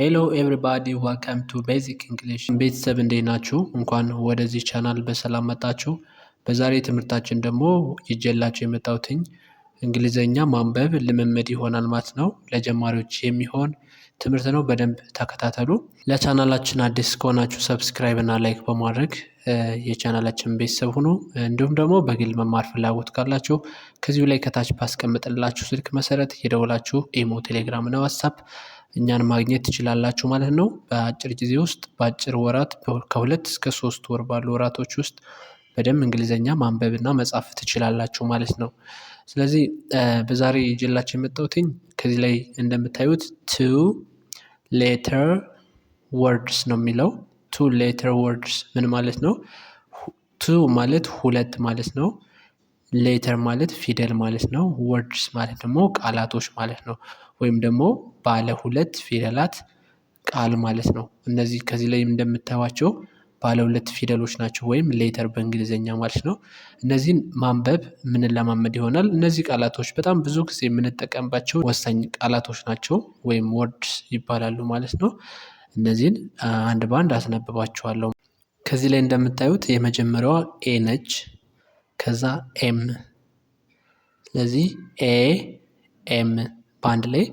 ሄሎ ኤቭሪባዲ ዋልካም ቱ ቤዚክ እንግሊሽ። ቤተሰብ እንዴት ናችሁ? እንኳን ወደዚህ ቻናል በሰላም መጣችሁ። በዛሬ ትምህርታችን ደግሞ ይዤላችሁ የመጣሁትኝ እንግሊዘኛ ማንበብ ልምምድ ይሆናል ማለት ነው። ለጀማሪዎች የሚሆን ትምህርት ነው። በደንብ ተከታተሉ። ለቻናላችን አዲስ ከሆናችሁ ሰብስክራይብ እና ላይክ በማድረግ የቻናላችን ቤተሰብ ሁኑ። እንዲሁም ደግሞ በግል መማር ፍላጎት ካላችሁ ከዚሁ ላይ ከታች ባስቀምጥላችሁ ስልክ መሰረት እየደወላችሁ ኢሞ፣ ቴሌግራም እና ዋትሳፕ እኛን ማግኘት ትችላላችሁ ማለት ነው። በአጭር ጊዜ ውስጥ በአጭር ወራት ከሁለት እስከ 3 ወር ባሉ ወራቶች ውስጥ በደንብ እንግሊዘኛ ማንበብ እና መጻፍ ትችላላችሁ ማለት ነው። ስለዚህ በዛሬ ይዤላችሁ የመጣሁትኝ ከዚህ ላይ እንደምታዩት ቱ ሌተር ወርድስ ነው የሚለው። ቱ ሌተር ወርድስ ምን ማለት ነው? ቱ ማለት ሁለት ማለት ነው። ሌተር ማለት ፊደል ማለት ነው። ወርድስ ማለት ደግሞ ቃላቶች ማለት ነው። ወይም ደግሞ ባለ ሁለት ፊደላት ቃል ማለት ነው። እነዚህ ከዚህ ላይ እንደምታዩዋቸው ባለ ሁለት ፊደሎች ናቸው፣ ወይም ሌተር በእንግሊዝኛ ማለት ነው። እነዚህን ማንበብ የምንለማመድ ይሆናል። እነዚህ ቃላቶች በጣም ብዙ ጊዜ የምንጠቀምባቸው ወሳኝ ቃላቶች ናቸው፣ ወይም ወርድስ ይባላሉ ማለት ነው። እነዚህን አንድ በአንድ አስነብባቸዋለሁ። ከዚህ ላይ እንደምታዩት የመጀመሪያዋ ኤ ነች። ከዛ ኤም። ስለዚህ ኤ ኤም በአንድ ላይ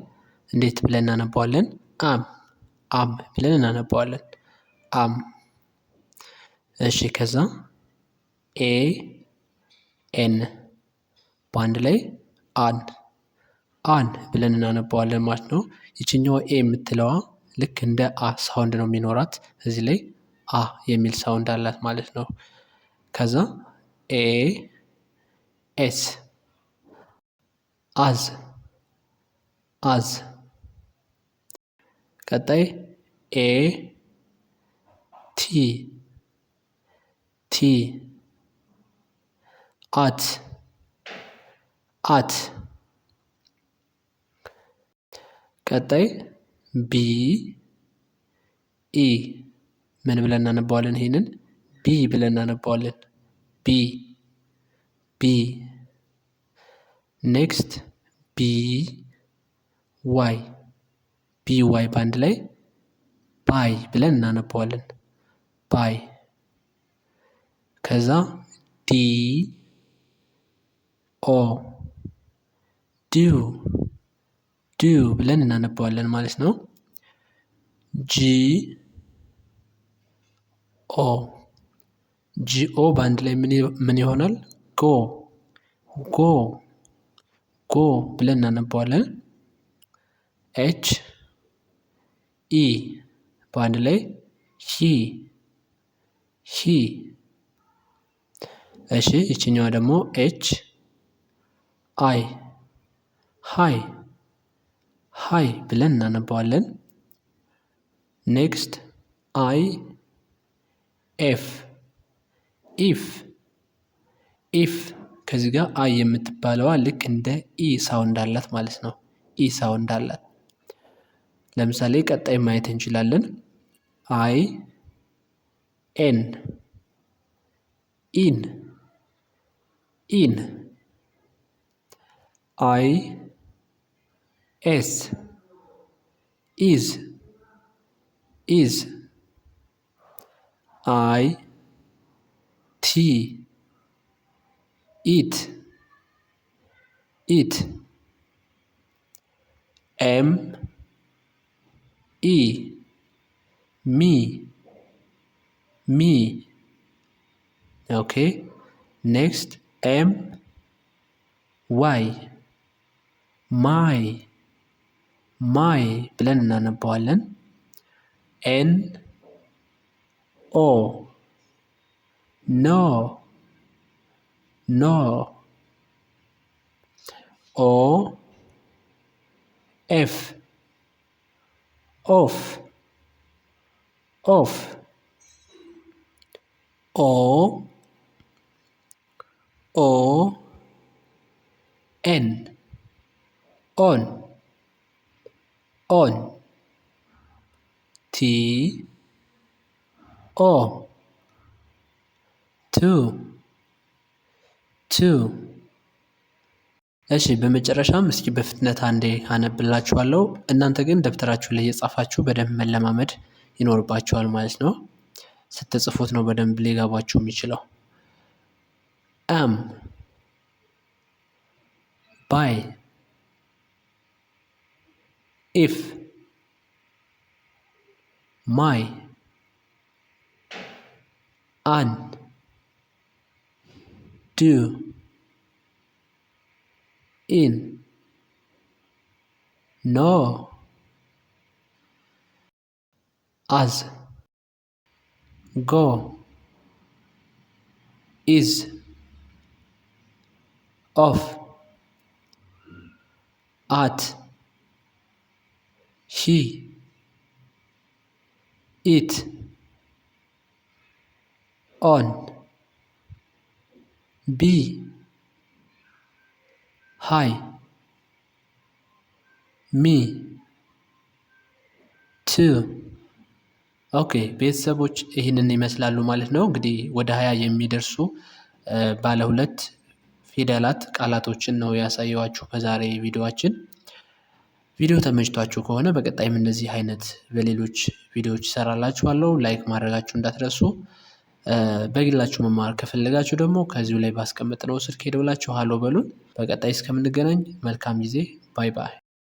እንዴት ብለን እናነባዋለን? አም ብለን እናነባዋለን። አም። እሺ ከዛ ኤ ኤን በአንድ ላይ አን ብለን እናነባዋለን ማለት ነው። ይችኛዋ ኤ የምትለዋ ልክ እንደ አ ሳውንድ ነው የሚኖራት። እዚህ ላይ አ የሚል ሳውንድ አላት ማለት ነው። ከዛ ኤ ኤስ አዝ። ቀጣይ ኤ ቲ አት። ቀጣይ ቢ ኢ ምን ብለን እናነባዋለን? ይሄንን ቢ ብለን እናነባዋለን። ቢ። ኔክስት ቢ ዋይ በአንድ ላይ ባይ ብለን እናነባዋለን። ባይ። ከዛ ዲ ኦ ዱ ብለን እናነባዋለን ማለት ነው። ጂኦ በአንድ ላይ ምን ይሆናል? ጎ ብለን እናነባዋለን። ኤች ኢ በአንድ ላይ ሂ። እሺ ይችኛዋ ደግሞ ኤች አይ ሃይ ብለን እናነባዋለን። ኔክስት አይ ኤፍ ኢፍ ከዚህ ጋር አይ የምትባለዋ ልክ እንደ ኢ ሳውንድ አላት ማለት ነው። ኢ ሳውንድ አላት። ለምሳሌ ቀጣይ ማየት እንችላለን። አይ ኤን ኢን አይ ኤስ ኢዝ አይ ቲ ኢት ኤም ኢ ሚ ኦኬ። ኔክስት ኤም ዋይ ማይ ብለን እናነባዋለን። ኤን ኦ ኖ ኦ ኤፍ ኦፍ ኦ ኤን ኦን ቲ ኦ ቱ እሺ በመጨረሻም እስኪ በፍጥነት አንዴ አነብላችኋለሁ። እናንተ ግን ደብተራችሁ ላይ የጻፋችሁ በደንብ መለማመድ ይኖርባችኋል ማለት ነው። ስትጽፉት ነው በደንብ ሊገባችሁ የሚችለው። am by if my an do in no as go is of at he it on be hi me to ኦኬ ቤተሰቦች ይህንን ይመስላሉ ማለት ነው። እንግዲህ ወደ 20 የሚደርሱ ባለ ሁለት ፊደላት ቃላቶችን ነው ያሳየኋችሁ በዛሬ ቪዲዮአችን። ቪዲዮ ተመችቷችሁ ከሆነ በቀጣይም እንደዚህ አይነት በሌሎች ቪዲዮዎች እሰራላችኋለሁ። ላይክ ማድረጋችሁ እንዳትረሱ። በግላችሁ መማር ከፈለጋችሁ ደግሞ ከዚሁ ላይ ባስቀመጥነው ስልክ ደውላችሁ ሃሎ በሉን። በቀጣይ እስከምንገናኝ መልካም ጊዜ። ባይ ባይ።